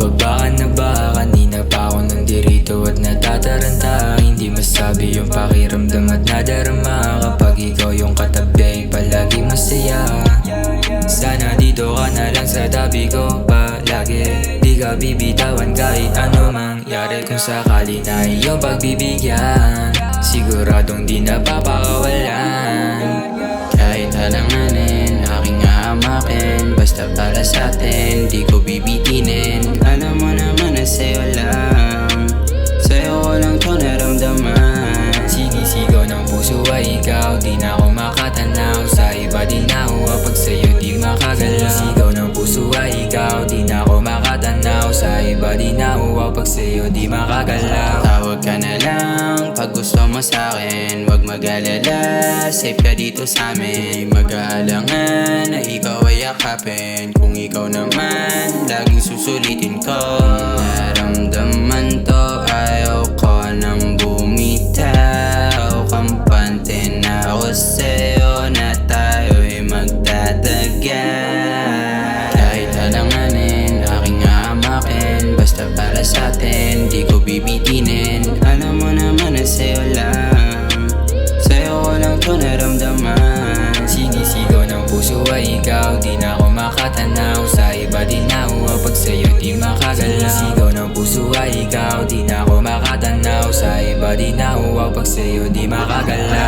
Bumababa ka na ba? Kanina pa ako nandirito at natataranta. Hindi masabi yung pakiramdam at nadarama kapag ikaw yung katabi, palagi masaya. Sana dito ka na lang sa tabi ko palagi, di ka bibitawan kahit ano mangyari. Kung sakali na iyong pagbibigyan, siguradong di na papakawalan. Kahit halanganin, aking hahamakin, basta para sa atin, di ko bibitinin. Alam mo naman na sa'yo lang, sa'yo ko lang to naramdaman. Sinisigaw ng puso ay ikaw, di na ako makatanaw. Sa iba di na ako, pag sa'yo di makagalaw. Sinisigaw ng puso ay ikaw, di na ako makatanaw. Sa iba di na ako, pag sa'yo di makagalaw. Tawag ka na lang pag gusto mo sa'kin, wag mag-alala, safe ka dito sa'min. Mag-aalangan na ikaw ay yakapin, kung ikaw naman laging susulitin ko. Naramdaman to, ayaw ko nang bumitaw. Kampante na ako sa'yo na tayo'y magtatagal. Kahit halanganin, aking hahamakin, basta para sa'tin, di ko bibitinin. Alam mo naman na sa'yo lang, sa'yo ko lang to naramdaman. Sinisigaw ng puso ay ikaw, di na ako makatanaw. Sa iba di na ako, pag sa'yo di makagalaw. Sinisigaw ng puso ay ikaw, di na ako makatanaw. Sa iba di na ako, pag sa'yo di makagalaw.